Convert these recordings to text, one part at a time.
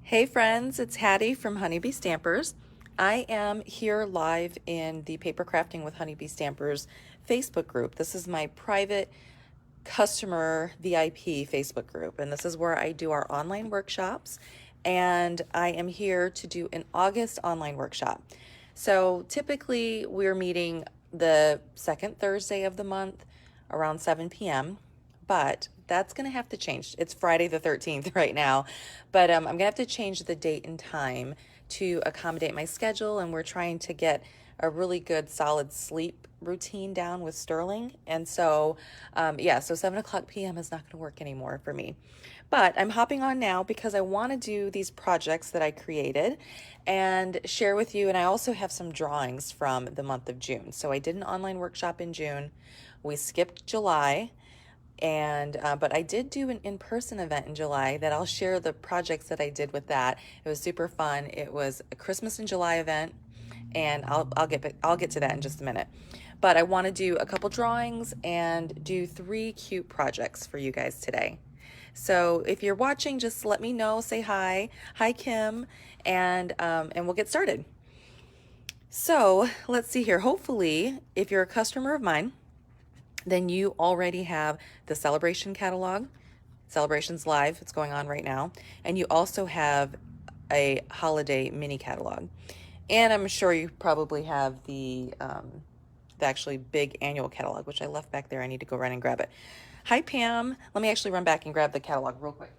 Hey friends, it's Hattie from Honeybee Stampers. I am here live in the Paper Crafting with Honeybee Stampers Facebook group. This is my private customer VIP Facebook group, and this is where I do our online workshops, and I am here to do an August online workshop. So typically we're meeting the second Thursday of the month around 7 p.m. But that's going to have to change. It's Friday the 13th right now, but I'm going to have to change the date and time to accommodate my schedule, and we're trying to get a really good solid sleep routine down with Sterling. And so, so 7 o'clock p.m. is not going to work anymore for me. But I'm hopping on now because I want to do these projects that I created and share with you. And I also have some drawings from the month of June. So I did an online workshop in June. We skipped July. And but I did do an in-person event in July that I'll share the projects that I did with that. It was super fun. It was a Christmas in July event, and I'll get to that in just a minute. But I want to do a couple drawings and do 3 cute projects for you guys today. So if you're watching, just let me know. Say hi, Kim, and we'll get started. So let's see here. Hopefully, if you're a customer of mine, then you already have the Sale-A-Bration catalog. Sale-A-Bration's live, it's going on right now. And you also have a holiday mini catalog. And I'm sure you probably have the actually big annual catalog, which I left back there. I need to go run and grab it. Hi, Pam. Let me actually run back and grab the catalog real quick.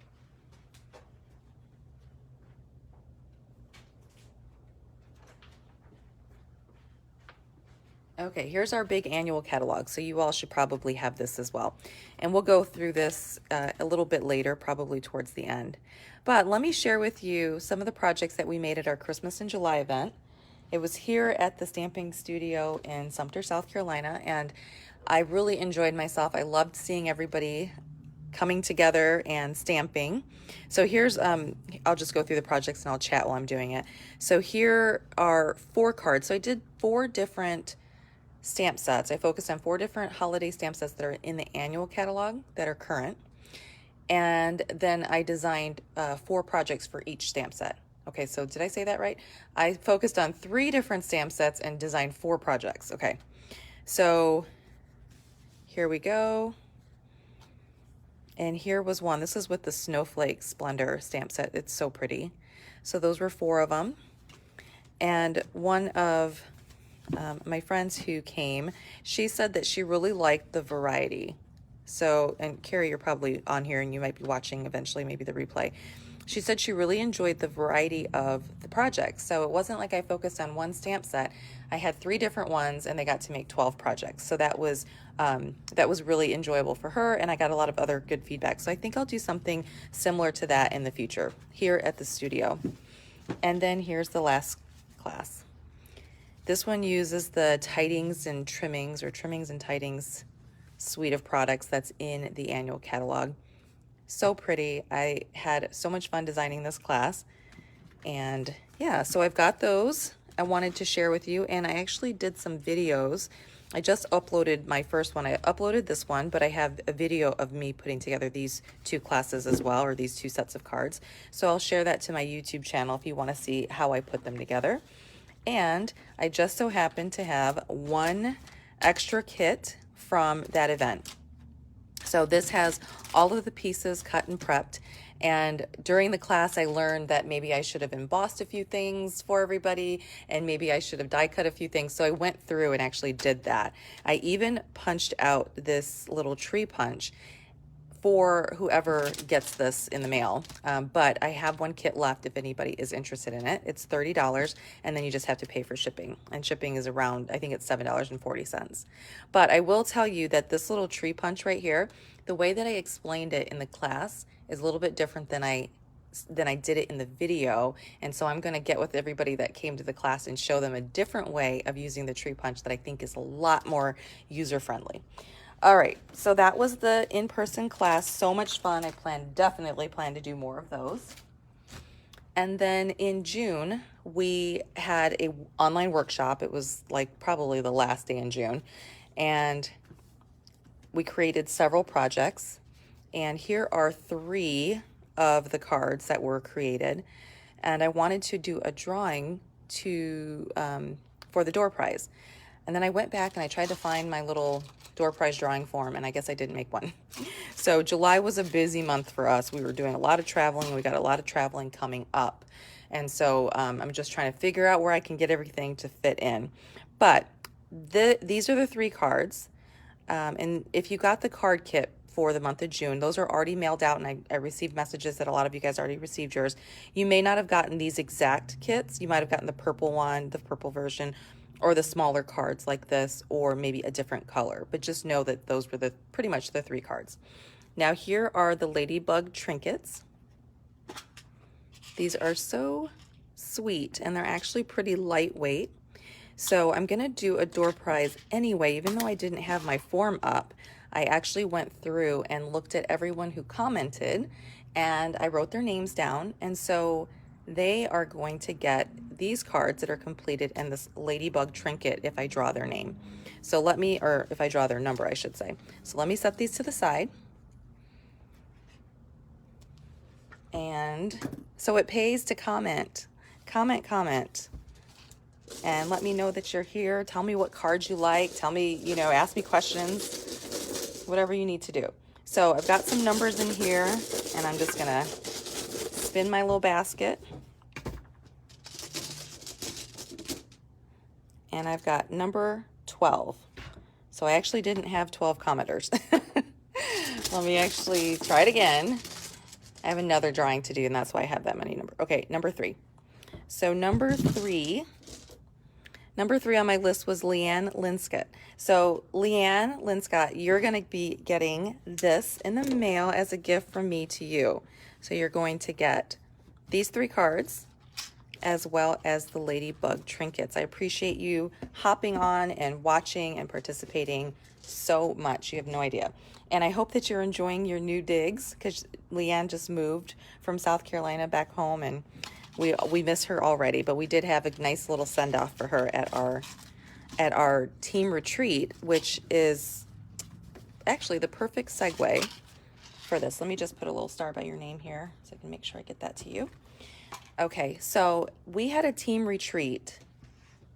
Okay, here's our big annual catalog, so you all should probably have this as well. And we'll go through this a little bit later, probably towards the end. But let me share with you some of the projects that we made at our Christmas in July event. It was here at the stamping studio in Sumter, South Carolina, and I really enjoyed myself. I loved seeing everybody coming together and stamping. So here's, I'll just go through the projects and I'll chat while I'm doing it. So here are 4 cards. So I did 4 different stamp sets. I focused on 4 different holiday stamp sets that are in the annual catalog that are current. And then I designed 4 projects for each stamp set. Okay, so did I say that right? I focused on 3 different stamp sets and designed 4 projects. Okay, so here we go. And here was one. This is with the Snowflake Splendor stamp set. It's so pretty. So those were 4 of them. And one of my friends who came, she said that she really liked the variety. So, and Carrie, you're probably on here and you might be watching eventually, maybe the replay. She said she really enjoyed the variety of the projects. So it wasn't like I focused on one stamp set. I had 3 different ones and they got to make 12 projects. So that was really enjoyable for her, and I got a lot of other good feedback. So I think I'll do something similar to that in the future here at the studio. And then here's the last class. This one uses the Tidings and Trimmings, or Trimmings and Tidings suite of products that's in the annual catalog. So pretty. I had so much fun designing this class. And yeah, so I've got those I wanted to share with you, and I actually did some videos. I just uploaded my first one. I uploaded this one, but I have a video of me putting together these 2 classes as well, or these 2 sets of cards. So I'll share that to my YouTube channel if you want to see how I put them together. And I just so happen to have 1 extra kit from that event. So this has all of the pieces cut and prepped. And during the class, I learned that maybe I should have embossed a few things for everybody, and maybe I should have die cut a few things. So I went through and actually did that. I even punched out this little tree punch for whoever gets this in the mail. But I have 1 kit left if anybody is interested in it. It's $30, and then you just have to pay for shipping. And shipping is around, I think it's $7.40. But I will tell you that this little tree punch right here, the way that I explained it in the class is a little bit different than I did it in the video. And so I'm going to get with everybody that came to the class and show them a different way of using the tree punch that I think is a lot more user-friendly. All right, so that was the in-person class. So much fun. I definitely plan to do more of those. And then in June, we had a online workshop. It was like probably the last day in June. And we created several projects. And here are 3 of the cards that were created. and I wanted to do a drawing to for the door prize. And then I went back and I tried to find my little door prize drawing form, and I guess I didn't make one. So July was a busy month for us. We were doing a lot of traveling. We got a lot of traveling coming up. And so I'm just trying to figure out where I can get everything to fit in. But these are the 3 cards. And if you got the card kit for the month of June, those are already mailed out, and I received messages that a lot of you guys already received yours. You may not have gotten these exact kits. You might have gotten the purple one, the purple version, or the smaller cards like this, or maybe a different color. But just know that those were pretty much the 3 cards. Now here are the ladybug trinkets. These are so sweet, and they're actually pretty lightweight. So I'm gonna do a door prize anyway, even though I didn't have my form up. I actually went through and looked at everyone who commented, and I wrote their names down. And so they are going to get these cards that are completed and this ladybug trinket if I draw their name. So or if I draw their number, I should say. So let me set these to the side. And so it pays to comment, and let me know that you're here. Tell me what cards you like. Tell me, ask me questions, whatever you need to do. So I've got some numbers in here, and I'm just gonna spin my little basket. And I've got number 12. So I actually didn't have 12 commenters. Let me actually try it again. I have another drawing to do, and that's why I have that many numbers. Okay, number 3. So number three on my list was Leanne Linscott. So Leanne Linscott, you're going to be getting this in the mail as a gift from me to you. So you're going to get these 3 cards as well as the ladybug trinkets. I appreciate you hopping on and watching and participating so much. You have no idea. And I hope that you're enjoying your new digs, because Leanne just moved from South Carolina back home, and we miss her already. But we did have a nice little send-off for her at our team retreat, which is actually the perfect segue for this. Let me just put a little star by your name here so I can make sure I get that to you. Okay, so we had a team retreat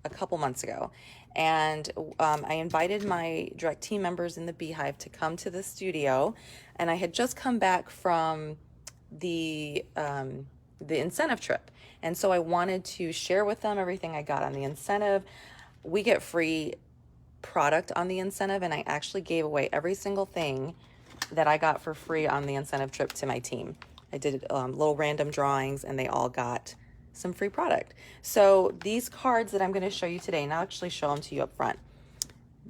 a couple months ago, and I invited my direct team members in the Beehive to come to the studio, and I had just come back from the incentive trip, and so I wanted to share with them everything I got on the incentive. We get free product on the incentive, and I actually gave away every single thing that I got for free on the incentive trip to my team. I did little random drawings, and they all got some free product. So these cards that I'm going to show you today, and I'll actually show them to you up front.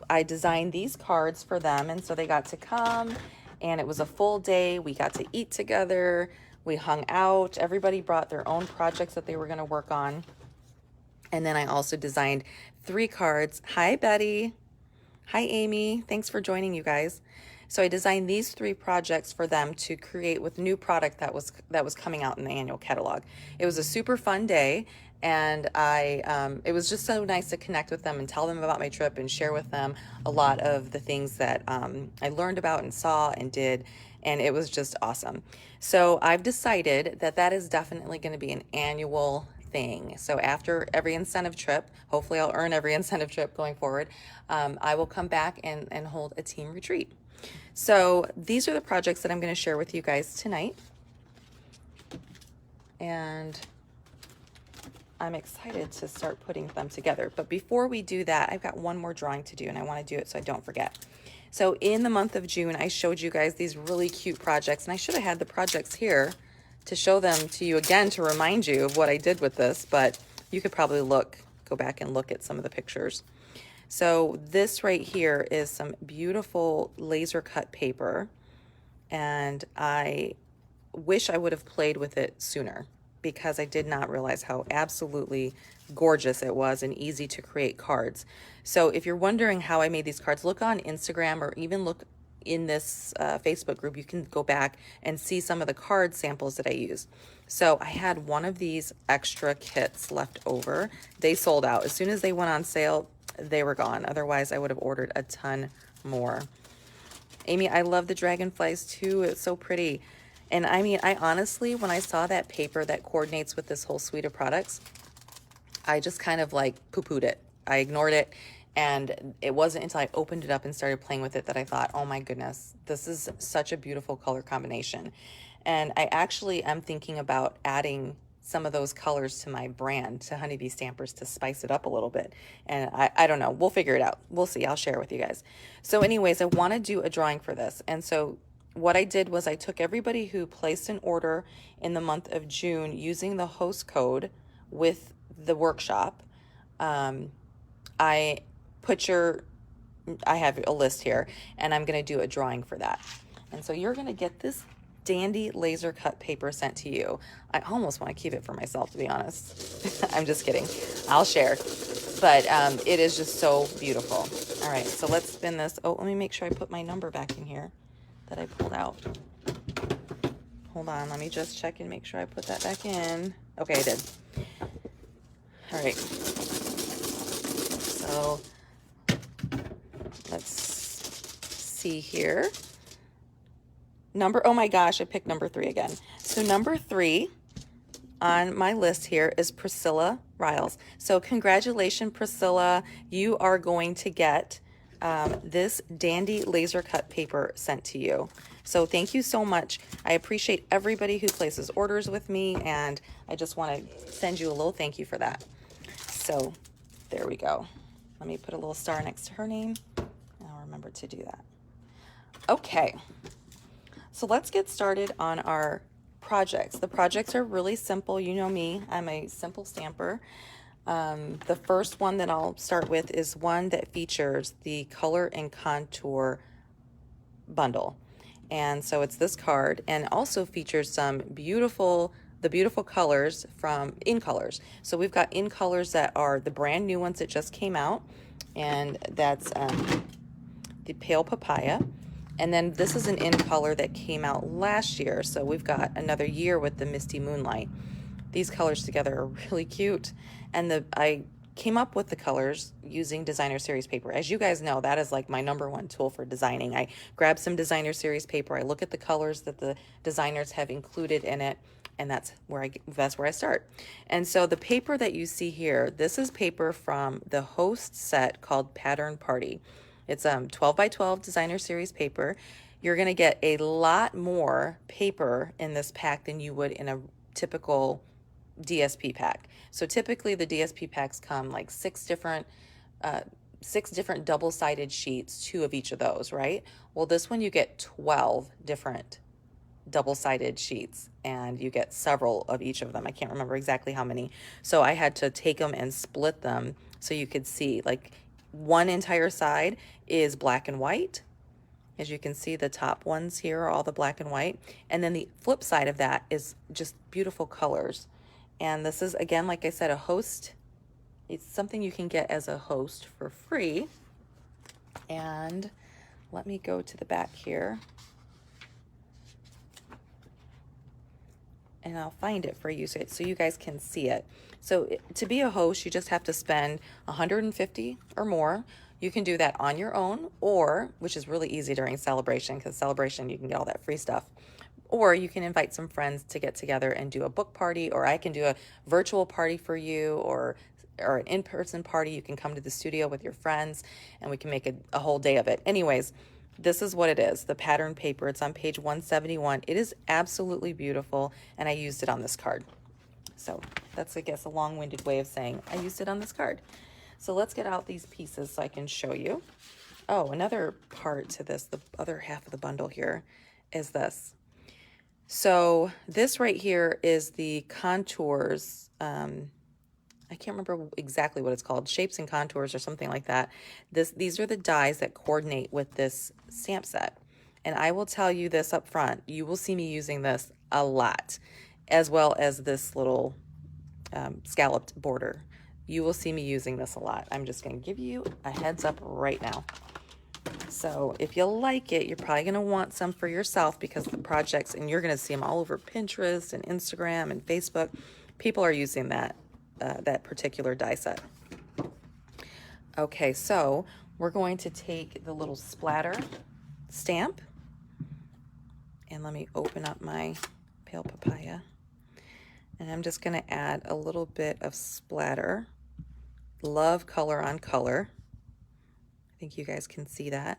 I designed these cards for them, and so they got to come, and it was a full day. We got to eat together. We hung out. Everybody brought their own projects that they were going to work on. And then I also designed 3 cards. Hi, Betty. Hi, Amy. Thanks for joining, you guys. So I designed these 3 projects for them to create with new product that was coming out in the annual catalog. It was a super fun day, and it was just so nice to connect with them and tell them about my trip and share with them a lot of the things that I learned about and saw and did, and it was just awesome. So I've decided that is definitely going to be an annual thing. So after every incentive trip, hopefully I'll earn every incentive trip going forward, I will come back and hold a team retreat. So these are the projects that I'm going to share with you guys tonight, and I'm excited to start putting them together. But before we do that, I've got one more drawing to do, and I want to do it so I don't forget. So in the month of June, I showed you guys these really cute projects, and I should have had the projects here to show them to you again to remind you of what I did with this, but you could probably go back and look at some of the pictures. So this right here is some beautiful laser cut paper, and I wish I would have played with it sooner, because I did not realize how absolutely gorgeous it was and easy to create cards. So if you're wondering how I made these cards, look on Instagram or even look in this Facebook group. You can go back and see some of the card samples that I used. So I had one of these extra kits left over. They sold out. As soon as they went on sale, they were gone. Otherwise, I would have ordered a ton more. Amy, I love the dragonflies too. It's so pretty. And I mean, I honestly, when I saw that paper that coordinates with this whole suite of products, I just kind of like poo-pooed it. I ignored it. And it wasn't until I opened it up and started playing with it that I thought, oh my goodness, this is such a beautiful color combination. And I actually am thinking about adding some of those colors to my brand, to Honeybee Stampers, to spice it up a little bit. And I don't know, we'll figure it out. We'll see, I'll share with you guys. So anyways, I want to do a drawing for this. And so what I did was I took everybody who placed an order in the month of June using the host code with the workshop. I have a list here, and I'm going to do a drawing for that. And so you're going to get this dandy laser cut paper sent to you. I almost want to keep it for myself, to be honest. I'm just kidding. I'll share. But it is just so beautiful. All right, so let's spin this. Oh, let me make sure I put my number back in here that I pulled out. Hold on, let me just check and make sure I put that back in. Okay, I did. All right. So let's see here. Oh my gosh, I picked number 3 again. So number 3 on my list here is Priscilla Riles. So congratulations, Priscilla. You are going to get this dandy laser cut paper sent to you. So thank you so much. I appreciate everybody who places orders with me, and I just want to send you a little thank you for that. So there we go. Let me put a little star next to her name, and I'll remember to do that. Okay, so let's get started on our projects. The projects are really simple. You know me, I'm a simple stamper. The first one that I'll start with is one that features the color and contour bundle. And so it's this card, and also features some the beautiful colors from in colors. So we've got in colors that are the brand new ones that just came out, and that's the Pale Papaya. And then this is an in color that came out last year. So we've got another year with the Misty Moonlight. These colors together are really cute. And I came up with the colors using designer series paper. As you guys know, that is like my #1 tool for designing. I grab some designer series paper, I look at the colors that the designers have included in it, and that's where I start. And so the paper that you see here, this is paper from the host set called Pattern Party. It's 12 by 12 designer series paper. You're going to get a lot more paper in this pack than you would in a typical DSP pack. So typically the DSP packs come like 6 different double-sided sheets, 2 of each of those, right? Well, this one you get 12 different double-sided sheets, and you get several of each of them. I can't remember exactly how many. So I had to take them and split them so you could see, like, one entire side is black and white. As you can see, the top ones here are all the black and white. And then the flip side of that is just beautiful colors. And this is, again, like I said, a host. It's something you can get as a host for free. And let me go to the back here, and I'll find it for you so you guys can see it. So to be a host, you just have to spend $150 or more. You can do that on your own, or, which is really easy during Sale-A-Bration, because Sale-A-Bration, you can get all that free stuff. Or you can invite some friends to get together and do a book party, or I can do a virtual party for you, or an in-person party. You can come to the studio with your friends, and we can make a whole day of it. Anyways, this is what it is, the pattern paper. It's on page 171. It is absolutely beautiful, and I used it on this card. So that's, I guess, a long-winded way of saying I used it on this card. So let's get out these pieces so I can show you. Oh, another part to this, the other half of the bundle here, is this. So this right here is the contours. I can't remember exactly what it's called, shapes and contours or something like that. These are the dies that coordinate with this stamp set. And I will tell you this up front, you will see me using this a lot, as well as this little scalloped border. You will see me using this a lot. I'm just going to give you a heads up right now. So if you like it, you're probably going to want some for yourself, because the projects, and you're going to see them all over Pinterest and Instagram and Facebook. People are using that particular die set. Okay, so we're going to take the little splatter stamp, And let me open up my pale papaya. And I'm just going to add a little bit of splatter. Love color on color. I think you guys can see that.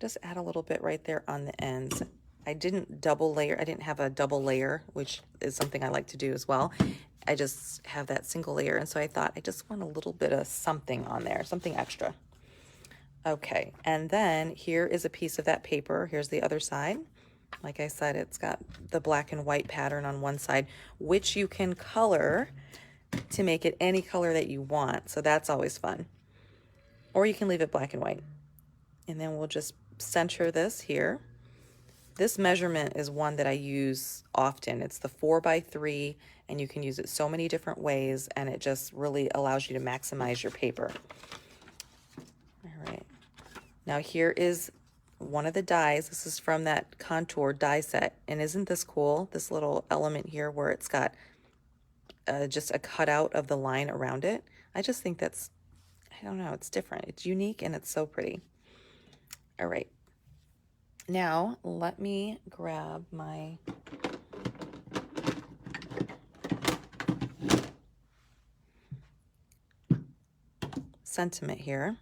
Just add a little bit right there on the ends. I didn't double layer. I didn't have a double layer, which is something I like to do as well. I just have that single layer. And so I thought I just want a little bit of something on there, something extra. Okay, and then here is a piece of that paper. Here's the other side. Like I said, it's got the black and white pattern on one side, which you can color to make it any color that you want. So that's always fun. Or you can leave it black and white. And then we'll just center this here. This measurement is one that I use often. It's the 4x3, and you can use it so many different ways, and it just really allows you to maximize your paper. All right. Now here is one of the dies. This is from that contour die set. And isn't this cool? This little element here where it's got just a cutout of the line around it. I just think that's, I don't know, it's different. It's unique and it's so pretty. All right. Now let me grab my sentiment here.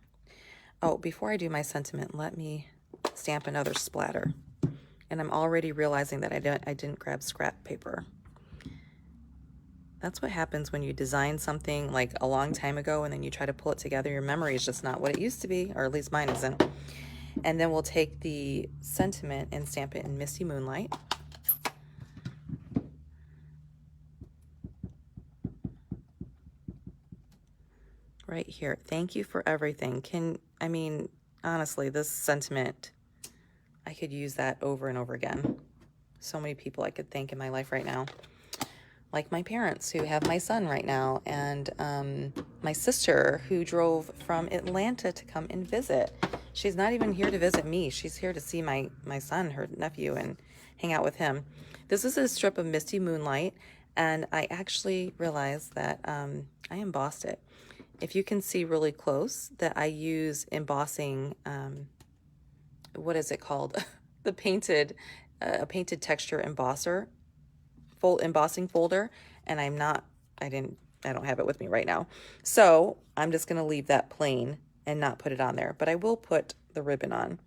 Oh, before I do my sentiment, let me stamp another splatter. And I'm already realizing that I didn't grab scrap paper. That's what happens when you design something like a long time ago and then you try to pull it together. Your memory is just not what it used to be, or at least mine isn't. And then we'll take the sentiment and stamp it in Misty Moonlight. Right here. Thank you for everything. I mean, honestly, this sentiment, I could use that over and over again. So many people I could thank in my life right now. Like my parents who have my son right now, and my sister who drove from Atlanta to come and visit. She's not even here to visit me. She's here to see my son, her nephew, and hang out with him. This is a strip of Misty Moonlight, and I actually realized that I embossed it. If you can see really close, that I use embossing, what is it called? The painted, a painted texture embosser, embossing folder, and I don't have it with me right now. So I'm just going to leave that plain and not put it on there, but I will put the ribbon on.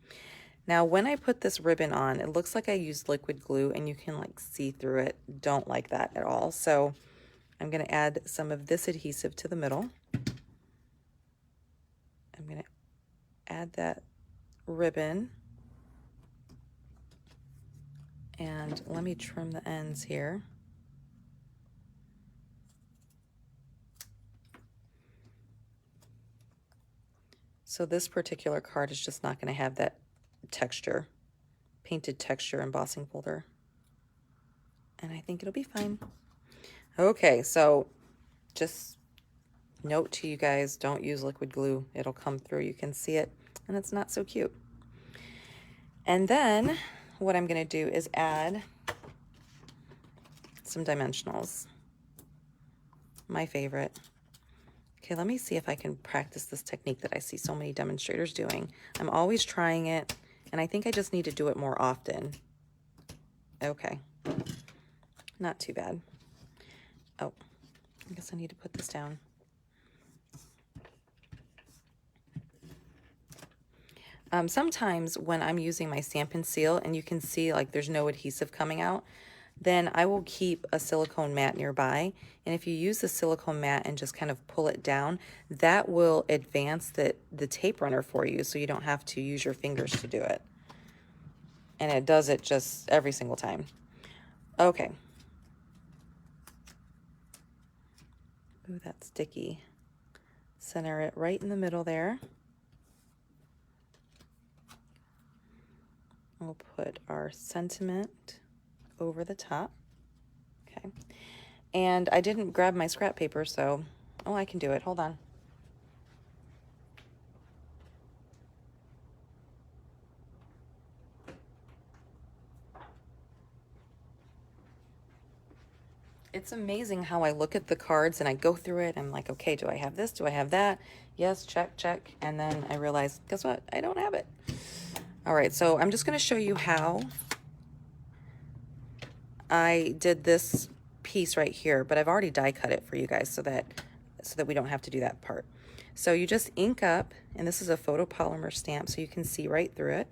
Now, when I put this ribbon on, it looks like I used liquid glue, and you can like see through it. Don't like that at all. So I'm going to add some of this adhesive to the middle. I'm going to add that ribbon, and let me trim the ends here. So this particular card is just not going to have that texture, painted texture embossing folder. And I think it'll be fine. Okay, so just note to you guys, don't use liquid glue. It'll come through. You can see it, and it's not so cute. And then what I'm going to do is add some dimensionals. My favorite. Okay, let me see if I can practice this technique that I see so many demonstrators doing. I'm always trying it, and I think I just need to do it more often. Okay, not too bad. Oh, I guess I need to put this down. Sometimes when I'm using my Stampin' Seal and you can see like there's no adhesive coming out, then I will keep a silicone mat nearby. And if you use the silicone mat and just kind of pull it down, that will advance the tape runner for you, so you don't have to use your fingers to do it. And it does it just every single time. Okay. Ooh, that's sticky. Center it right in the middle there. We'll put our sentiment over the top. Okay. And I didn't grab my scrap paper, so, oh, I can do it. Hold on. It's amazing how I look at the cards and I go through it. I'm like, okay, do I have this? Do I have that? Yes, check, check. And then I realize, guess what? I don't have it. All right, so I'm just going to show you how I did this piece right here, but I've already die cut it for you guys so that we don't have to do that part. So you just ink up, and this is a photopolymer stamp so you can see right through it.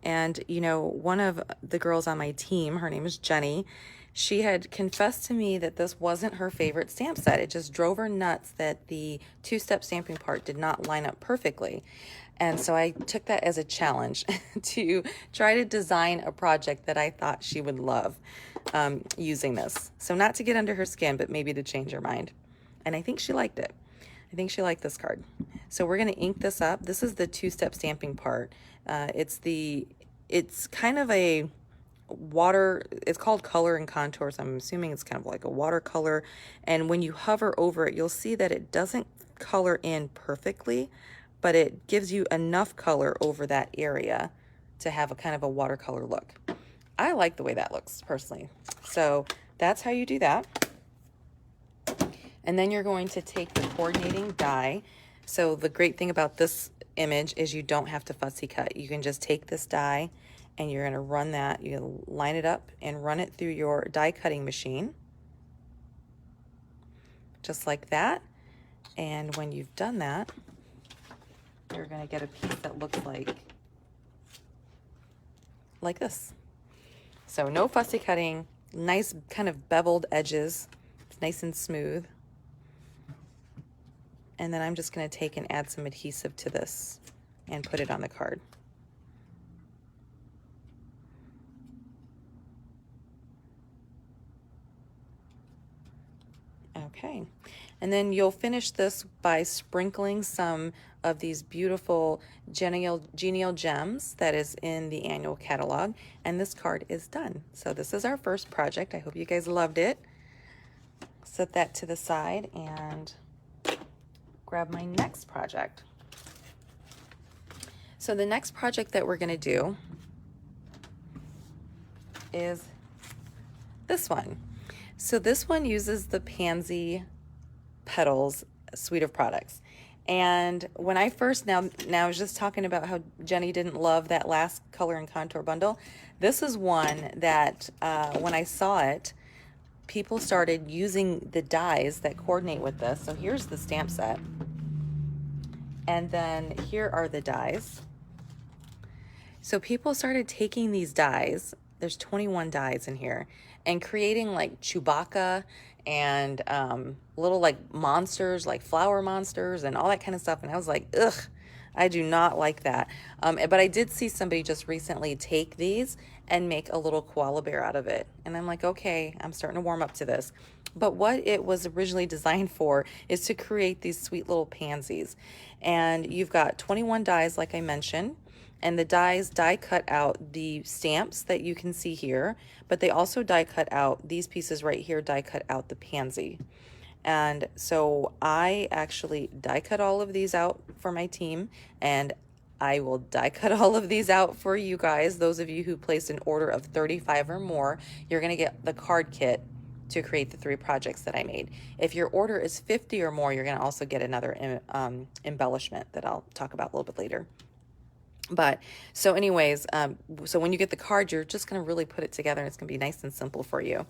And you know, one of the girls on my team, her name is Jenny, she had confessed to me that this wasn't her favorite stamp set. It just drove her nuts that the two-step stamping part did not line up perfectly. And so I took that as a challenge to try to design a project that I thought she would love using this. So not to get under her skin, but maybe to change her mind. And I think she liked it. I think she liked this card. So we're going to ink this up. This is the two-step stamping part. It's kind of a water, it's called color and contour, so I'm assuming it's kind of like a watercolor. And when you hover over it, you'll see that it doesn't color in perfectly, but it gives you enough color over that area to have a kind of a watercolor look. I like the way that looks personally. So that's how you do that. And then you're going to take the coordinating die. So the great thing about this image is you don't have to fussy cut. You can just take this die and you're going to run that, you line it up and run it through your die cutting machine. Just like that. And when you've done that, you're going to get a piece that looks like this. So no fussy cutting, nice kind of beveled edges. It's nice and smooth. And then I'm just going to take and add some adhesive to this and put it on the card. Okay, and then you'll finish this by sprinkling some of these beautiful genial gems that is in the annual catalog, and this card is done. So this is our first project. I hope you guys loved it. Set that to the side and grab my next project. So the next project that we're going to do is this one. So this one uses the Pansy Petals suite of products. And when I first, now I was just talking about how Jenny didn't love that last color and contour bundle. This is one that when I saw it, people started using the dies that coordinate with this. So here's the stamp set. And then here are the dies. So people started taking these dies, there's 21 dies in here, and creating like Chewbacca and little like monsters, like flower monsters and all that kind of stuff. And I was like, ugh, I do not like that. But I did see somebody just recently take these and make a little koala bear out of it. And I'm like, okay, I'm starting to warm up to this. But what it was originally designed for is to create these sweet little pansies. And you've got 21 dies, like I mentioned. And the dies die cut out the stamps that you can see here, but they also die cut out these pieces right here, die cut out the pansy. And so I actually die cut all of these out for my team, and I will die cut all of these out for you guys. Those of you who placed an order of 35 or more, you're going to get the card kit to create the 3 projects that I made. If your order is 50 or more, you're going to also get another embellishment that I'll talk about a little bit later. But so anyways, so when you get the card, you're just going to really put it together, and it's going to be nice and simple for you.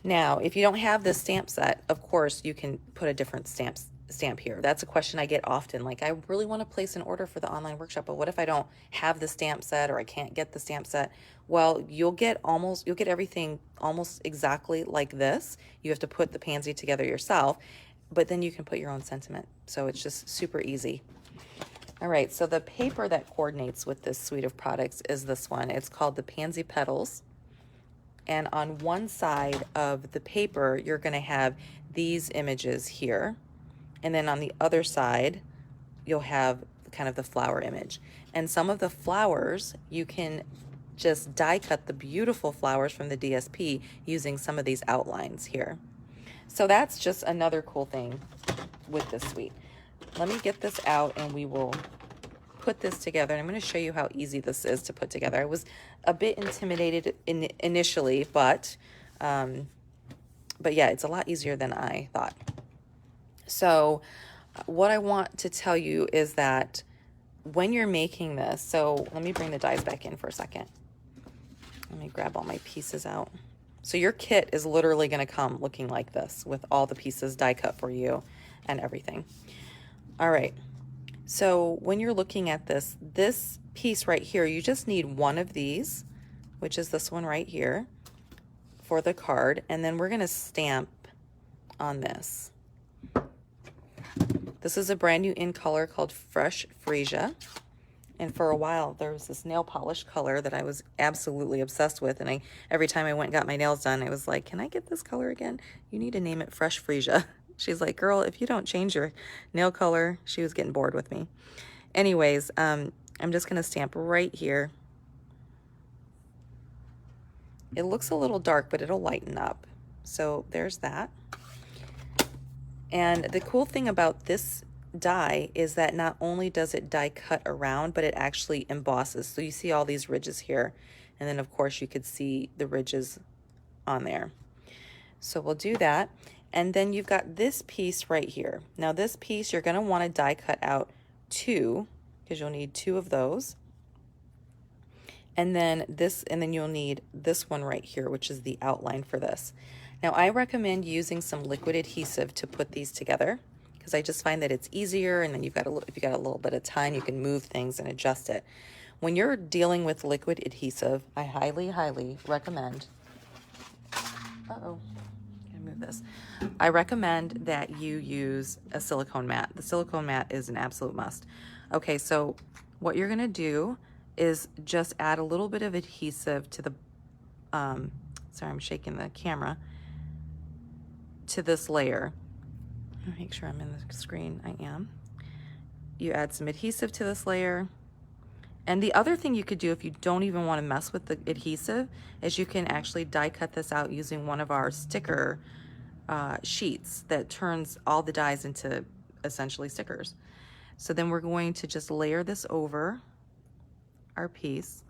Now, if you don't have this stamp set, of course, you can put a different stamp here. That's a question I get often. Like, I really want to place an order for the online workshop, but what if I don't have the stamp set or I can't get the stamp set? Well, you'll get everything almost exactly like this. You have to put the pansy together yourself, but then you can put your own sentiment. So it's just super easy. All right, so the paper that coordinates with this suite of products is this one. It's called the Pansy Petals. And on one side of the paper, you're going to have these images here. And then on the other side, you'll have kind of the flower image. And some of the flowers, you can just die cut the beautiful flowers from the DSP using some of these outlines here. So that's just another cool thing with this suite. Let me get this out and we will put this together. And I'm going to show you how easy this is to put together. I was a bit intimidated initially, but yeah, it's a lot easier than I thought. So what I want to tell you is that when you're making this, so let me bring the dies back in for a second. Let me grab all my pieces out. So your kit is literally going to come looking like this with all the pieces die cut for you and everything. All right. So when you're looking at this piece right here, you just need one of these, which is this one right here for the card. And then we're going to stamp on this. This is a brand new in color called Fresh Freesia. And for a while, there was this nail polish color that I was absolutely obsessed with. And every time I went and got my nails done, I was like, can I get this color again? You need to name it Fresh Freesia. She's like, girl, if you don't change your nail color, she was getting bored with me. Anyways, I'm just going to stamp right here. It looks a little dark, but it'll lighten up. So there's that. And the cool thing about this die is that not only does it die cut around, but it actually embosses. So you see all these ridges here. And then of course you could see the ridges on there. So we'll do that. And then you've got this piece right here. Now this piece you're going to want to die cut out 2, because you'll need 2 of those. And then you'll need this one right here, which is the outline for this. Now I recommend using some liquid adhesive to put these together, because I just find that it's easier, and then if you've got a little bit of time, you can move things and adjust it. When you're dealing with liquid adhesive, I highly recommend, gotta move this. I recommend that you use a silicone mat. The silicone mat is an absolute must. Okay, so what you're gonna do is just add a little bit of adhesive to the, sorry, I'm shaking the camera, to this layer. Make sure I'm in the screen. I am. You add some adhesive to this layer. And the other thing you could do if you don't even want to mess with the adhesive is you can actually die cut this out using one of our sticker sheets that turns all the dies into essentially stickers. So then we're going to just layer this over our piece.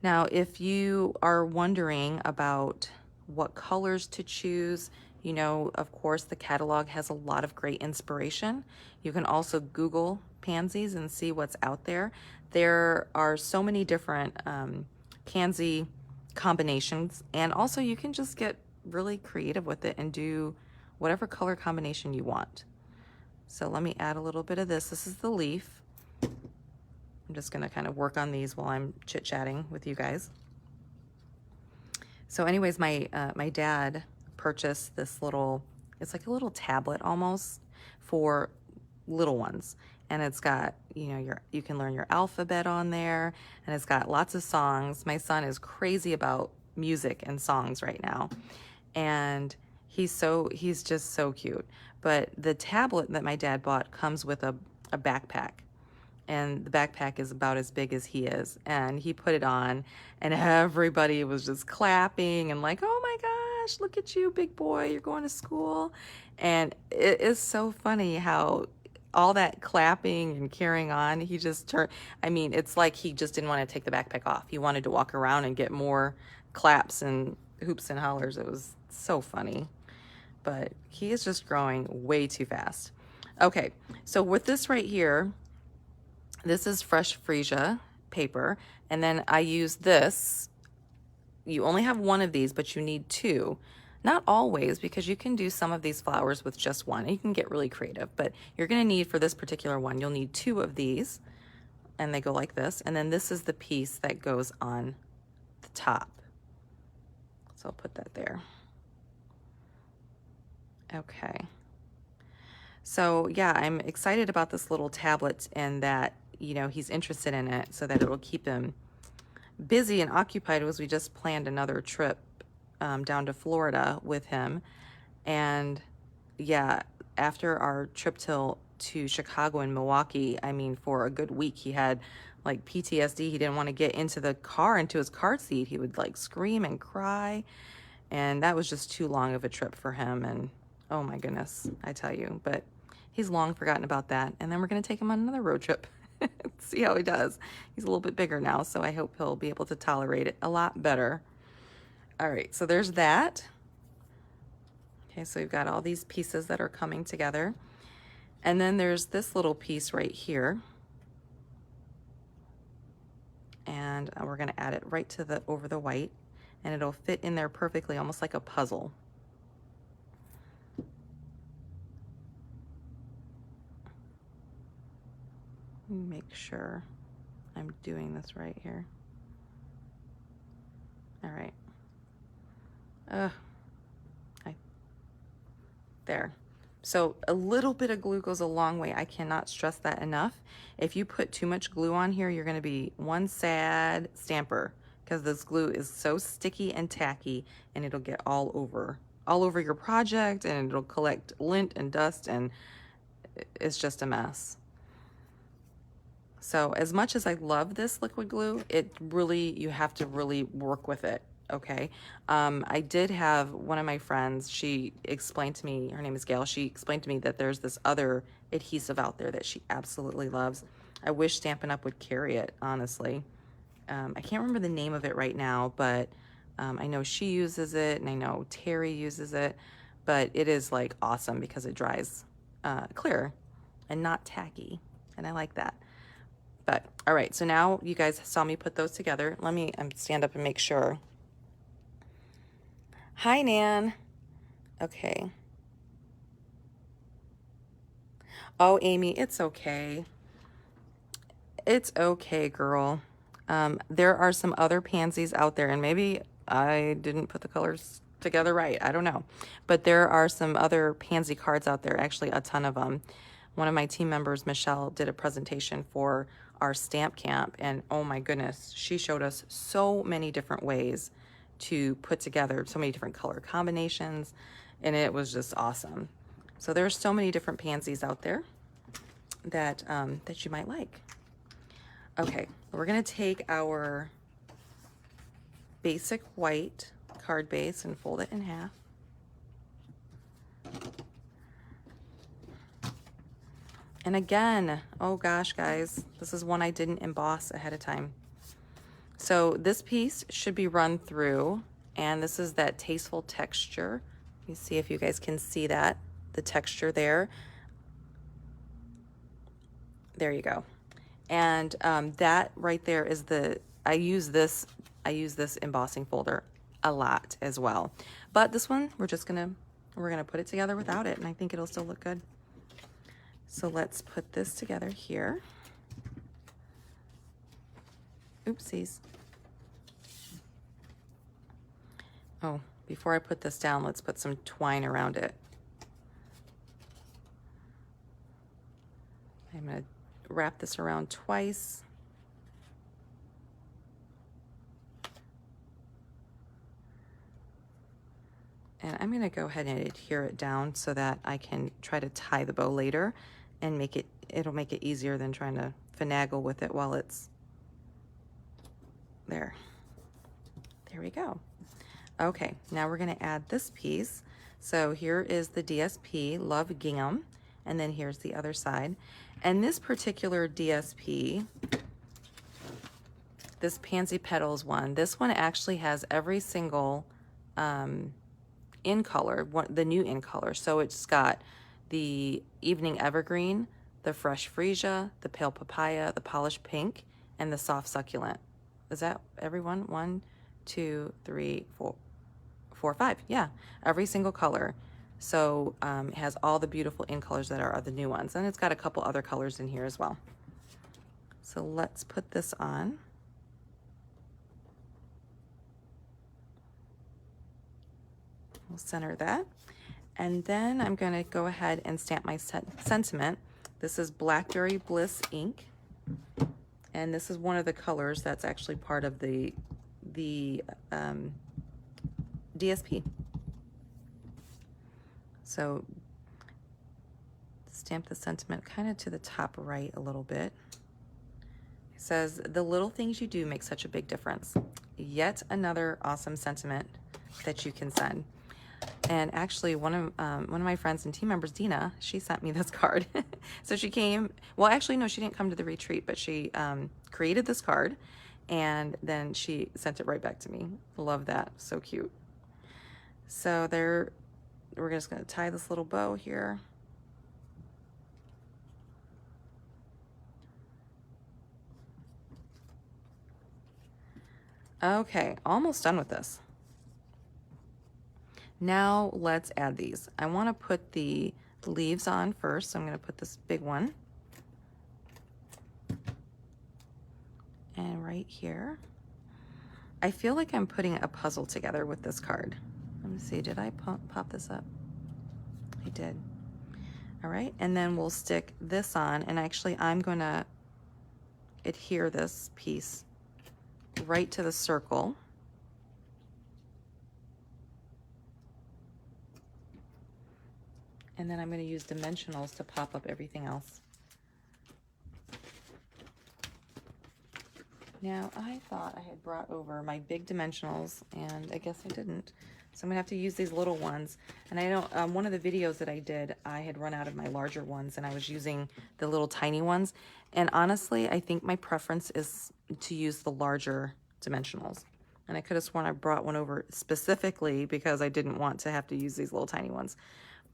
Now, if you are wondering about what colors to choose, you know, of course, the catalog has a lot of great inspiration. You can also Google pansies and see what's out there. There are so many different pansy combinations, and also you can just get really creative with it and do whatever color combination you want. So let me add a little bit of this. This is the leaf. I'm just going to kind of work on these while I'm chit-chatting with you guys. So anyways, my dad purchased this little, it's like a little tablet almost for little ones. And it's got, you know, you can learn your alphabet on there, and it's got lots of songs. My son is crazy about music and songs right now. And he's just so cute. But the tablet that my dad bought comes with a backpack. And the backpack is about as big as he is. And he put it on, and everybody was just clapping and like, oh my gosh, look at you, big boy, you're going to school. And it is so funny how all that clapping and carrying on, he just turned, I mean, it's like he just didn't want to take the backpack off. He wanted to walk around and get more claps and hoops and hollers. It was so funny. But he is just growing way too fast. Okay, so with this right here, this is Fresh Freesia paper, and then I use this. You only have one of these, but you need 2. Not always, because you can do some of these flowers with just one. You can get really creative, but you're going to need, for this particular one, you'll need 2 of these, and they go like this. And then this is the piece that goes on the top. So I'll put that there. Okay. So yeah, I'm excited about this little tablet, and that, you know, he's interested in it, so that it'll keep him busy and occupied, as we just planned another trip down to Florida with him. And yeah, after our trip to Chicago and Milwaukee, I mean, for a good week, he had like PTSD. He didn't want to get into his car seat. He would like scream and cry. And that was just too long of a trip for him. And oh my goodness, I tell you, but he's long forgotten about that. And then we're going to take him on another road trip. See how he does. He's a little bit bigger now, so I hope he'll be able to tolerate it a lot better. All right, so there's that. Okay, so we've got all these pieces that are coming together. And then there's this little piece right here. And and we're going to add it right to the over the white, and it'll fit in there perfectly, almost like a puzzle. Make sure I'm doing this right here. All right. There. So a little bit of glue goes a long way. I cannot stress that enough. If you put too much glue on here, you're going to be one sad stamper, because this glue is so sticky and tacky, and it'll get all over your project, and it'll collect lint and dust, and it's just a mess. So as much as I love this liquid glue, you have to really work with it. Okay. I did have one of my friends, she explained to me, her name is Gail, she explained to me that there's this other adhesive out there that she absolutely loves. I wish Stampin' Up! Would carry it, honestly. I can't remember the name of it right now, but I know she uses it, and I know Terry uses it, but it is like awesome because it dries clear and not tacky, and I like that. But all right, so now you guys saw me put those together. Let me stand up and make sure. Hi, Nan. Okay. Oh, Amy, it's okay. It's okay, girl. There are some other pansies out there, and maybe I didn't put the colors together right. I don't know. But there are some other pansy cards out there, actually a ton of them. One of my team members, Michelle, did a presentation for our stamp camp, and oh my goodness, she showed us so many different ways to put together, so many different color combinations, and it was just awesome. So there's so many different pansies out there that that you might like. Okay, we're gonna take our basic white card base and fold it in half. And again, oh gosh, guys, this is one I didn't emboss ahead of time. So this piece should be run through, and this is that tasteful texture. Let me see if you guys can see that, the texture there. There you go. And that right there is I use this embossing folder a lot as well. But this one, we're gonna put it together without it, and I think it'll still look good. So let's put this together here. Oopsies. Oh, before I put this down, let's put some twine around it. I'm going to wrap this around twice. And I'm going to go ahead and adhere it down so that I can try to tie the bow later and it'll make it easier than trying to finagle with it while it's there. There we go. Okay, now we're going to add this piece. So here is the DSP, Love Gingham, and then here's the other side. And this particular DSP, this Pansy Petals one, this one actually has every single in color, the new in color. So it's got the Evening Evergreen, the Fresh Freesia, the Pale Papaya, the Polished Pink, and the Soft Succulent. Is that everyone? 1, 2, 3, 4, 5. Yeah, every single color. So it has all the beautiful in colors that are the new ones. And it's got a couple other colors in here as well. So let's put this on. We'll center that. And then I'm going to go ahead and stamp my sentiment. This is Blackberry Bliss ink. And this is one of the colors that's actually part of the DSP. So stamp the sentiment kind of to the top right a little bit. It says, the little things you do make such a big difference. Yet another awesome sentiment that you can send. And actually one of my friends and team members, Dina, she sent me this card. So she came, well, actually, no, she didn't come to the retreat, but she created this card and then she sent it right back to me. Love that, so cute. So there, we're just gonna tie this little bow here. Okay, almost done with this. Now let's add these. I want to put the leaves on first, so I'm going to put this big one. And right here. I feel like I'm putting a puzzle together with this card. Let me see, did I pop this up? I did. All right, and then we'll stick this on, and actually I'm going to adhere this piece right to the circle. And then I'm going to use dimensionals to pop up everything else. Now, I thought I had brought over my big dimensionals, and I guess I didn't. So I'm gonna have to use these little ones. And I don't, one of the videos that I did, I had run out of my larger ones, and I was using the little tiny ones. And honestly, I think my preference is to use the larger dimensionals. And I could have sworn I brought one over specifically because I didn't want to have to use these little tiny ones,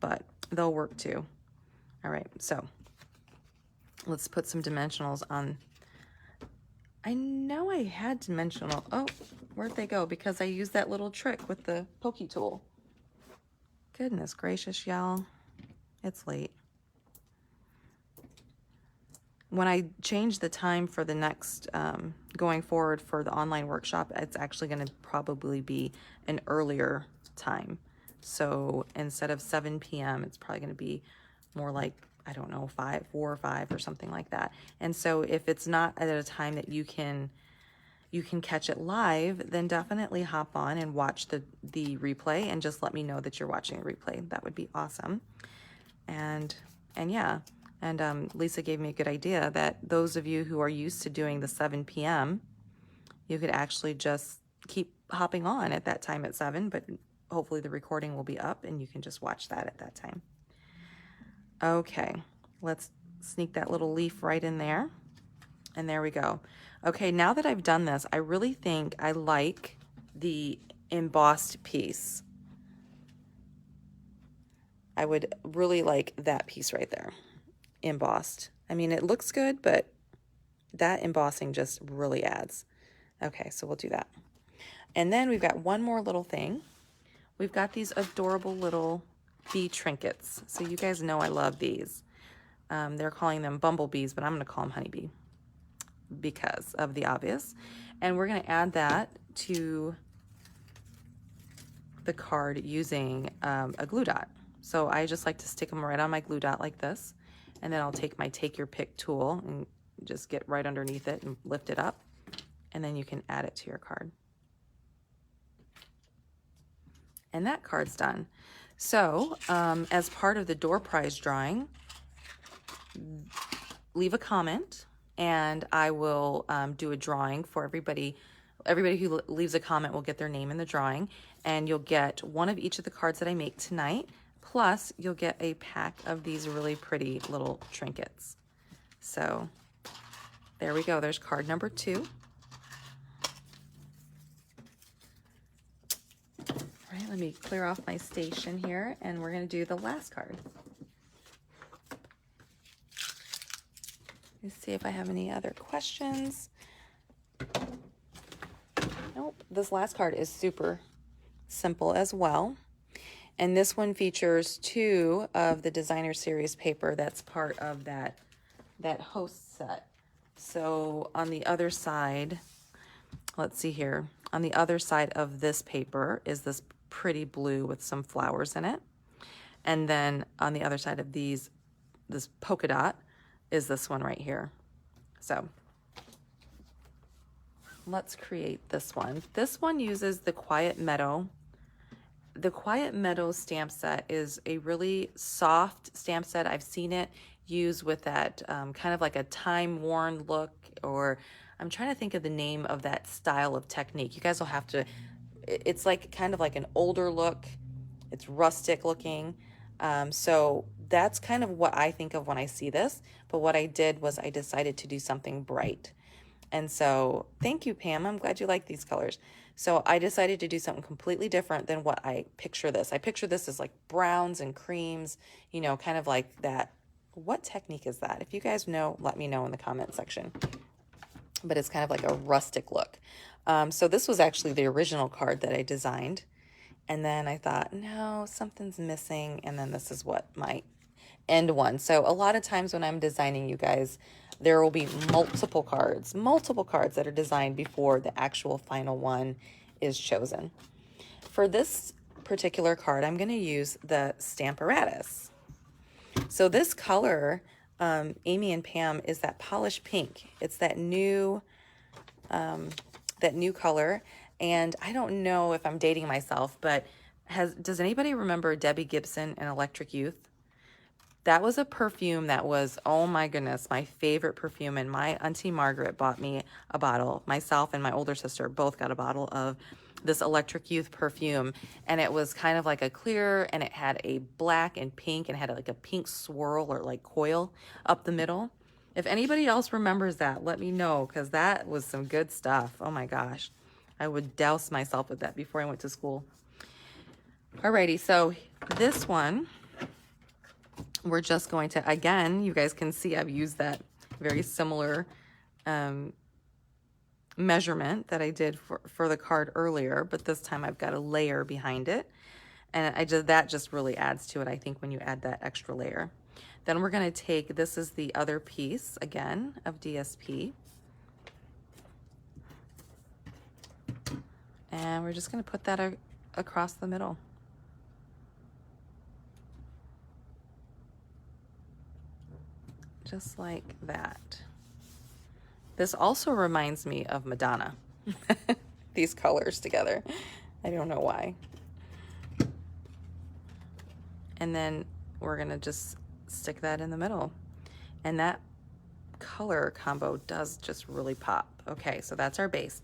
but they'll work too. All right, so let's put some dimensionals on. I know I had dimensional. Oh, where'd they go? Because I used that little trick with the pokey tool. Goodness gracious, y'all. It's late. When I change the time for the next, going forward for the online workshop, it's actually going to probably be an earlier time. So instead of 7 p.m., it's probably going to be more like, I don't know, 4 or 5 or something like that. And so if it's not at a time that you can catch it live, then definitely hop on and watch the replay, and just let me know that you're watching a replay. That would be awesome. And yeah, and Lisa gave me a good idea that those of you who are used to doing the 7 p.m., you could actually just keep hopping on at that time at 7, but hopefully the recording will be up and you can just watch that at that time. Okay, let's sneak that little leaf right in there. And there we go. Okay, now that I've done this, I really think I like the embossed piece. I would really like that piece right there, embossed. I mean, it looks good, but that embossing just really adds. Okay, so we'll do that. And then we've got one more little thing. We've got these adorable little bee trinkets. So you guys know I love these. They're calling them bumblebees, but I'm going to call them honeybee because of the obvious. And we're going to add that to the card using a glue dot. So I just like to stick them right on my glue dot like this. And then I'll take my take your pick tool and just get right underneath it and lift it up. And then you can add it to your card. And that card's done. So as part of the door prize drawing, leave a comment and I will do a drawing for everybody. Everybody who leaves a comment will get their name in the drawing, and you'll get one of each of the cards that I make tonight, plus you'll get a pack of these really pretty little trinkets. So there we go. There's card number 2. All right, let me clear off my station here, and we're going to do the last card. Let's see if I have any other questions. Nope. This last card is super simple as well. And this one features 2 of the designer series paper that's part of that host set. So on the other side, let's see here. On the other side of this paper is this pretty blue with some flowers in it. And then on the other side of these, this polka dot is this one right here. So let's create this one. This one uses the Quiet Meadow. The Quiet Meadow stamp set is a really soft stamp set. I've seen it used with that kind of like a time-worn look, or I'm trying to think of the name of that style of technique. You guys will have to, it's like kind of like an older look. It's rustic looking. So that's kind of what I think of when I see this. But what I did was I decided to do something bright. And so thank you, Pam. I'm glad you like these colors. So I decided to do something completely different than what I picture this. I picture this as like browns and creams, you know, kind of like that. What technique is that? If you guys know, let me know in the comment section. but it's kind of like a rustic look. So this was actually the original card that I designed. And then I thought, no, something's missing. And then this is what my end one. So a lot of times when I'm designing, you guys, there will be multiple cards that are designed before the actual final one is chosen. For this particular card, I'm going to use the Stamparatus. So this color, Amy and Pam, is that polished pink. It's that new color. And I don't know if I'm dating myself, but does anybody remember Debbie Gibson and Electric Youth? That was a perfume that was, oh my goodness, my favorite perfume. And my Auntie Margaret bought me a bottle. Myself and my older sister both got a bottle of this Electric Youth perfume. And it was kind of like a clear, and it had a black and pink, and had like a pink swirl or like coil up the middle. If anybody else remembers that, let me know, because that was some good stuff. Oh my gosh. I would douse myself with that before I went to school. Alrighty, so this one, we're just going to, again, you guys can see I've used that very similar measurement that I did for the card earlier, but this time I've got a layer behind it. And that just really adds to it, I think, when you add that extra layer. Then we're going to take, this is the other piece, again, of DSP. And we're just going to put that across the middle. Just like that. This also reminds me of Madonna. These colors together. I don't know why. And then we're going to just stick that in the middle. And that color combo does just really pop. Okay, so that's our base.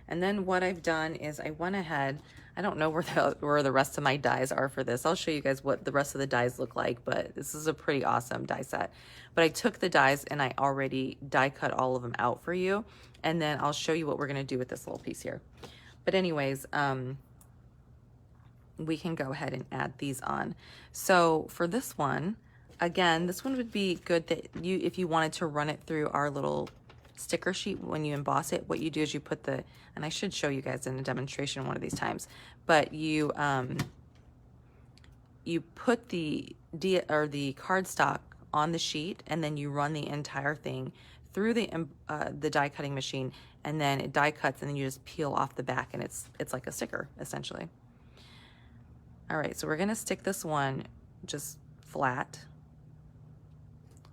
And then what I've done is I went ahead, I don't know where the rest of my dies are for this. I'll show you guys what the rest of the dies look like, but this is a pretty awesome die set. But I took the dies and I already die cut all of them out for you. And then I'll show you what we're gonna do with this little piece here. But anyways, we can go ahead and add these on. So for this one, again, this one would be good that if you wanted to run it through our little sticker sheet when you emboss it, what you do is you put the, and I should show you guys in a demonstration one of these times, but you put the cardstock on the sheet, and then you run the entire thing through the die cutting machine, and then it die cuts, and then you just peel off the back, and it's like a sticker essentially. All right, so we're gonna stick this one just flat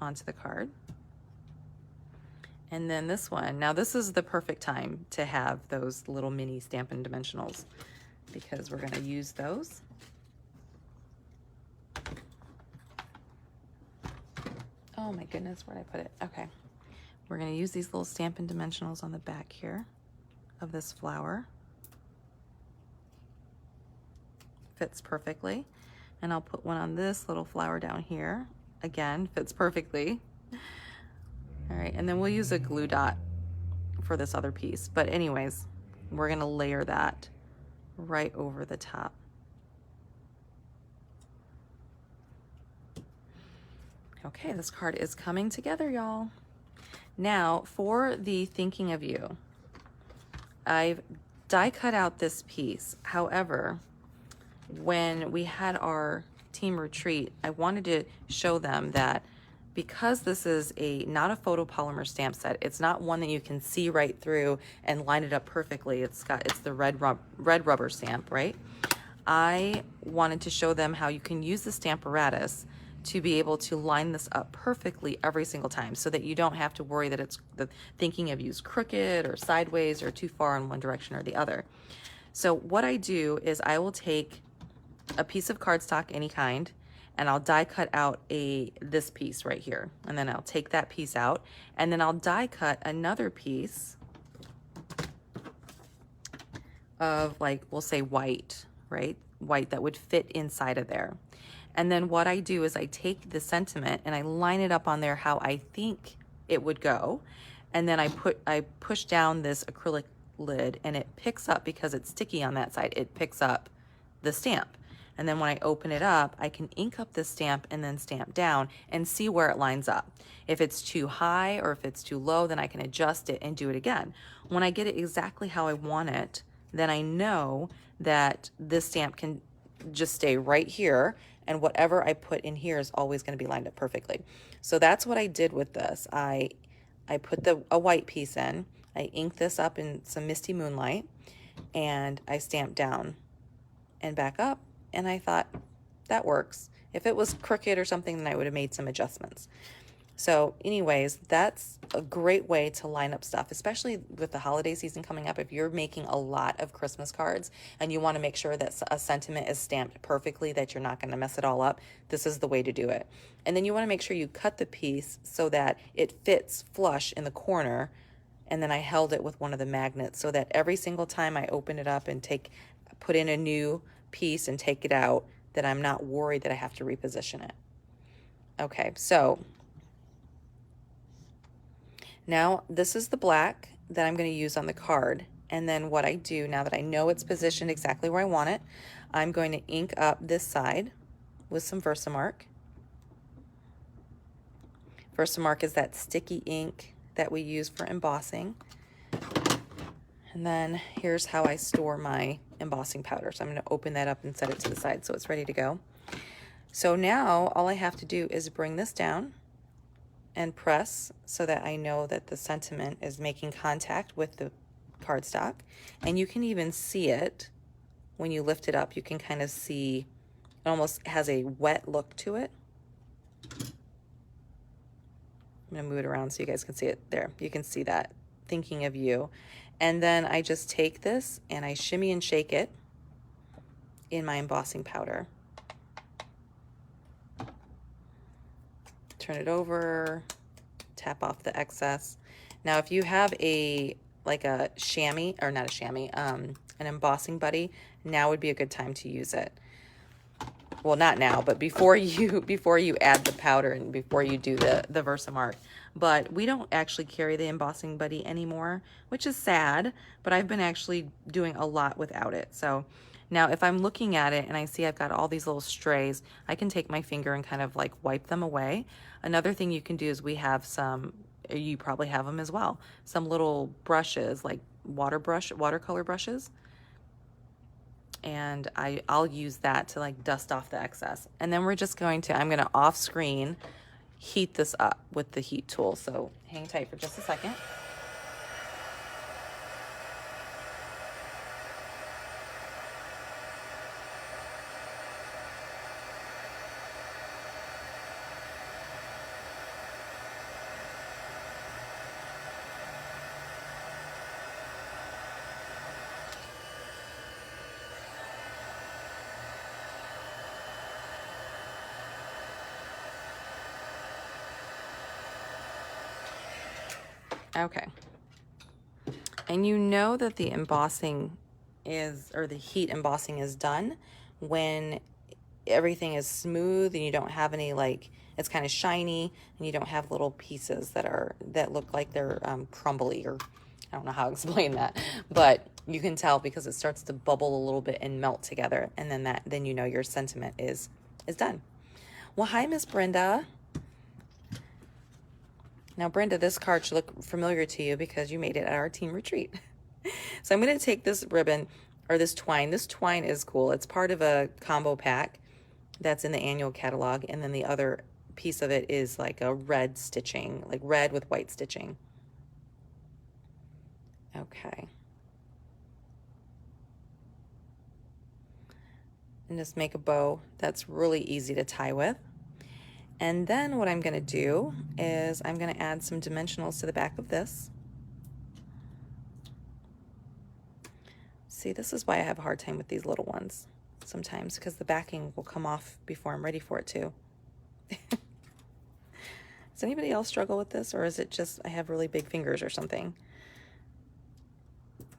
onto the card. And then this one, now this is the perfect time to have those little mini Stampin' Dimensionals, because we're gonna use those. Oh my goodness, where'd I put it? Okay. We're gonna use these little Stampin' Dimensionals on the back here of this flower. Fits perfectly. And I'll put one on this little flower down here. Again, fits perfectly. All right, and then we'll use a glue dot for this other piece. But anyways, we're gonna layer that right over the top. Okay, this card is coming together, y'all. Now, for the Thinking of You, I've die cut out this piece. However, when we had our team retreat, I wanted to show them that because this is not a photopolymer stamp set, it's not one that you can see right through and line it up perfectly. It's the red rubber stamp, right? I wanted to show them how you can use the Stamparatus to be able to line this up perfectly every single time, so that you don't have to worry that it's the Thinking of You's crooked or sideways or too far in one direction or the other. So what I do is I will take a piece of cardstock, any kind, and I'll die cut out this piece right here, and then I'll take that piece out, and then I'll die cut another piece of, like, we'll say white, right? White that would fit inside of there. And then what I do is I take the sentiment and I line it up on there how I think it would go, and then I push down this acrylic lid, and it picks up, because it's sticky on that side, it picks up the stamp. And then when I open it up, I can ink up this stamp and then stamp down and see where it lines up. If it's too high or if it's too low, then I can adjust it and do it again. When I get it exactly how I want it, then I know that this stamp can just stay right here, and whatever I put in here is always going to be lined up perfectly. So that's what I did with this. I put a white piece in, I inked this up in some Misty Moonlight, and I stamped down and back up, and I thought, that works. If it was crooked or something, then I would have made some adjustments. So anyways, that's a great way to line up stuff, especially with the holiday season coming up. If you're making a lot of Christmas cards and you want to make sure that a sentiment is stamped perfectly, that you're not going to mess it all up, this is the way to do it. And then you want to make sure you cut the piece so that it fits flush in the corner. And then I held it with one of the magnets so that every single time I open it up and put in a new piece and take it out, that I'm not worried that I have to reposition it. Okay, so now this is the black that I'm going to use on the card. And then what I do, now that I know it's positioned exactly where I want it, I'm going to ink up this side with some Versamark. Versamark is that sticky ink that we use for embossing. And then here's how I store my embossing powder. So I'm going to open that up and set it to the side so it's ready to go. So now all I have to do is bring this down and press so that I know that the sentiment is making contact with the cardstock. And you can even see it when you lift it up. You can kind of see it almost has a wet look to it. I'm gonna move it around so you guys can see it there. You can see that, thinking of you. And then I just take this and I shimmy and shake it in my embossing powder. Turn it over, tap off the excess. Now, if you have like a chamois, or not a chamois, an embossing buddy, now would be a good time to use it. Well, not now, but before you add the powder and before you do the Versamark. But we don't actually carry the embossing buddy anymore, which is sad, but I've been actually doing a lot without it. So now if I'm looking at it and I see I've got all these little strays, I can take my finger and kind of like wipe them away. Another thing you can do is we have some, you probably have them as well, some little brushes, like watercolor brushes. And I'll use that to like dust off the excess. And then we're just I'm going to off screen heat this up with the heat tool. So hang tight for just a second. Okay. And you know that the embossing is, or the heat embossing is done when everything is smooth and you don't have any, like, it's kind of shiny and you don't have little pieces that look like they're crumbly, or I don't know how to explain that, but you can tell because it starts to bubble a little bit and melt together, and then you know your sentiment is done. Well, hi, Miss Brenda. Now, Brenda, this card should look familiar to you because you made it at our team retreat. So I'm going to take this ribbon, or this twine. This twine is cool. It's part of a combo pack that's in the annual catalog, and then the other piece of it is like a red stitching, like red with white stitching. Okay. And just make a bow that's really easy to tie with. And then what I'm going to do is I'm going to add some dimensionals to the back of this. See, this is why I have a hard time with these little ones sometimes, because the backing will come off before I'm ready for it to. Does anybody else struggle with this, or is it just I have really big fingers or something?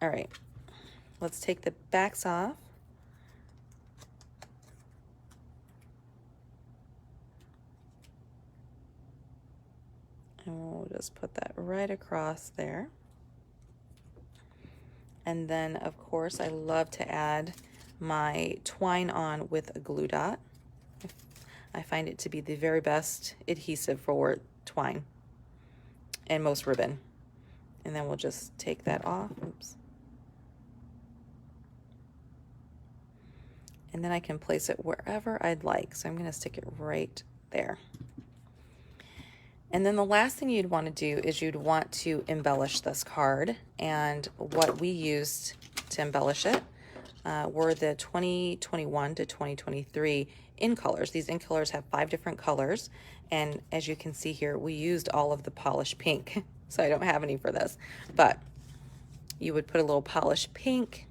All right, let's take the backs off. And we'll just put that right across there. And then, of course, I love to add my twine on with a glue dot. I find it to be the very best adhesive for twine and most ribbon. And then we'll just take that off. Oops. And then I can place it wherever I'd like. So I'm going to stick it right there. And then the last thing you'd want to do is you'd want to embellish this card. And what we used to embellish it were the 2021 to 2023 in colors. These in colors have 5 different colors. And as you can see here, we used all of the polished pink. So I don't have any for this. But you would put a little polished pink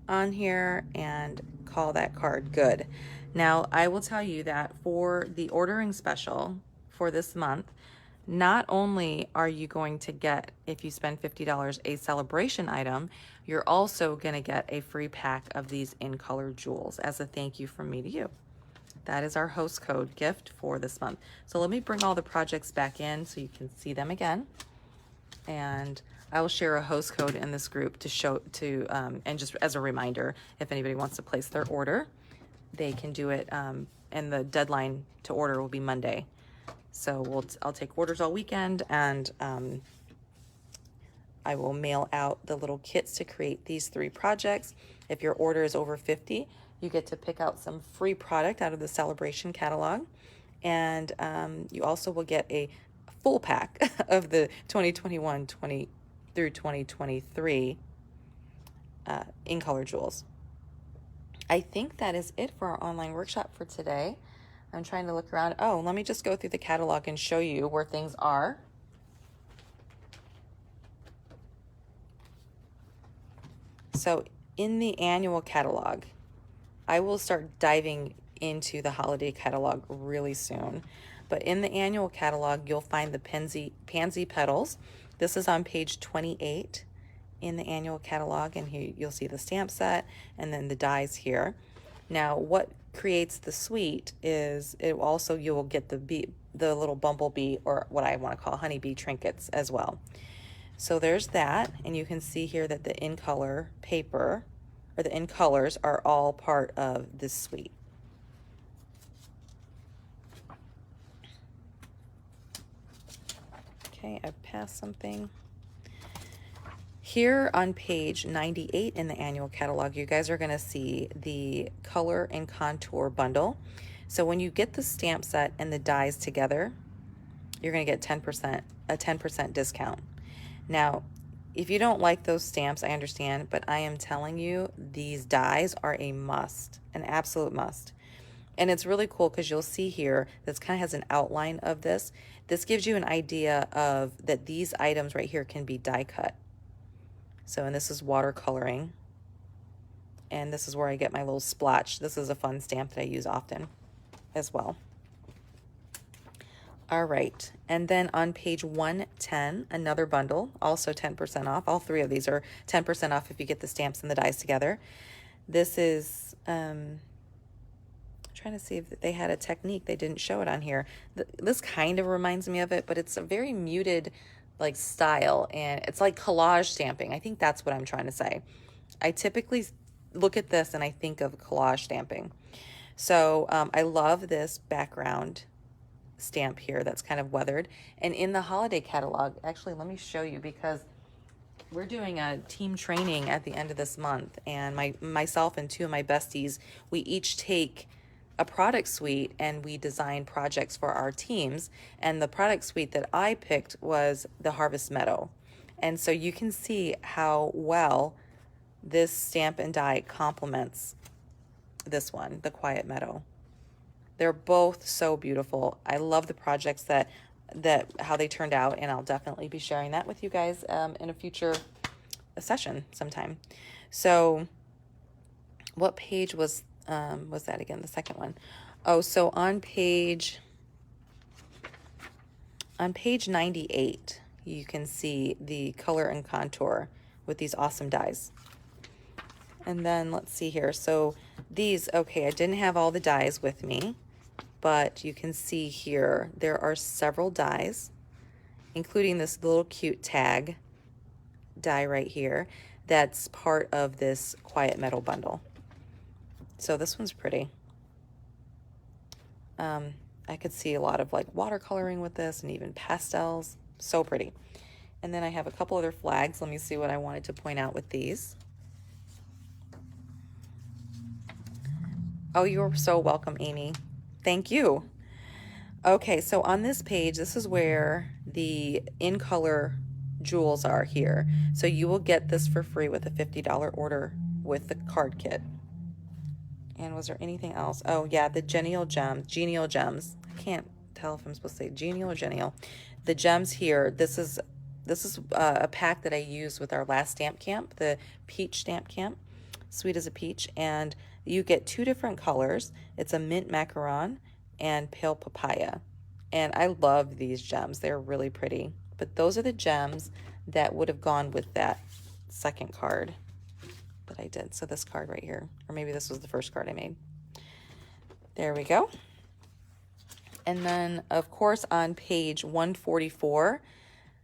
on here and call that card good. Now, I will tell you that for the ordering special for this month, not only are you going to get, if you spend $50, a Sale-A-Bration item, you're also going to get a free pack of these in color jewels as a thank you from me to you. That is our host code gift for this month. So let me bring all the projects back in so you can see them again. And I will share a host code in this group to show and just as a reminder, if anybody wants to place their order, they can do it. And the deadline to order will be Monday. So I'll take orders all weekend, and I will mail out the little kits to create these 3 projects. If your order is over 50, you get to pick out some free product out of the Sale-A-Bration catalog. And you also will get a full pack of the 2021 through 2023 in color jewels. I think that is it for our online workshop for today. I'm trying to look around. Oh, let me just go through the catalog and show you where things are. So in the annual catalog, I will start diving into the holiday catalog really soon. But in the annual catalog, you'll find the Pansy petals. This is on page 28 in the annual catalog, and here you'll see the stamp set and then the dies here. Now, what creates the suite is you will get the little bumblebee, or what I want to call honeybee trinkets as well. So there's that, and you can see here that the in color paper, or the in colors, are all part of this suite. Okay, I've passed something. Here on page 98 in the annual catalog, you guys are going to see the color and contour bundle. So when you get the stamp set and the dies together, you're going to get a 10% discount. Now, if you don't like those stamps, I understand, but I am telling you, these dies are a must, an absolute must. And it's really cool because you'll see here, this kind of has an outline of this. This gives you an idea of that these items right here can be die cut. So, and this is watercoloring. And this is where I get my little splotch. This is a fun stamp that I use often as well. All right, and then on page 110, another bundle, also 10% off. All 3 of these are 10% off if you get the stamps and the dies together. This is, trying to see if they had a technique. They didn't show it on here. This kind of reminds me of it, but it's a very muted like style, and it's like collage stamping. I think that's what I'm trying to say. I typically look at this and I think of collage stamping. So I love this background stamp here that's kind of weathered. And in the holiday catalog, actually, let me show you, because we're doing a team training at the end of this month, and myself and 2 of my besties, we each take a product suite and we design projects for our teams. And the product suite that I picked was the Harvest Meadow. And so you can see how well this stamp and die complements this one, the Quiet Meadow. They're both so beautiful. I love the projects that how they turned out, and I'll definitely be sharing that with you guys in a future session sometime. So what page was that again? The second one. Oh, so on page 98, you can see the color and contour with these awesome dies. And then let's see here. So these, okay, I didn't have all the dies with me, but you can see here there are several dies, including this little cute tag die right here that's part of this Quiet Meadow bundle. So this one's pretty. I could see a lot of like watercoloring with this and even pastels. So pretty. And then I have a couple other flags. Let me see what I wanted to point out with these. Oh, you're so welcome, Amy. Thank you. Okay, so on this page, this is where the in color jewels are here. So you will get this for free with a $50 order with the card kit. And was there anything else? Oh yeah, the genial gems. I can't tell if I'm supposed to say genial or genial. The gems here, this is a pack that I used with our last stamp camp, the peach stamp camp, sweet as a peach, and you get 2 different colors. It's a mint macaron and pale papaya. And I love these gems. They're really pretty. But those are the gems that would have gone with that second card that I did. So this card right here, or maybe this was the first card I made. There we go. And then of course on page 144,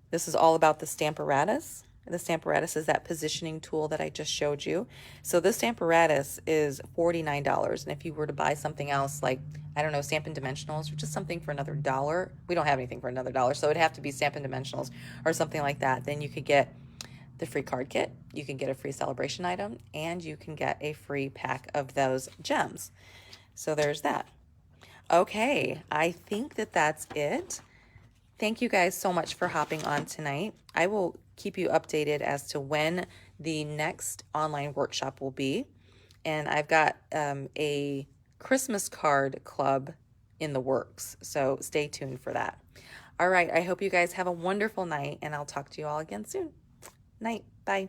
this is all about the Stamparatus. The Stamparatus is that positioning tool that I just showed you. So this Stamparatus is $49. And if you were to buy something else like, I don't know, Stampin' Dimensionals or just something for another $1, we don't have anything for another $1, so it'd have to be Stampin' Dimensionals or something like that. Then you could get the free card kit, you can get a free Sale-A-Bration item, and you can get a free pack of those gems. So there's that. Okay, I think that that's it. Thank you guys so much for hopping on tonight. I will keep you updated as to when the next online workshop will be. And I've got a Christmas card club in the works, so stay tuned for that. All right, I hope you guys have a wonderful night, and I'll talk to you all again soon. Night. Bye.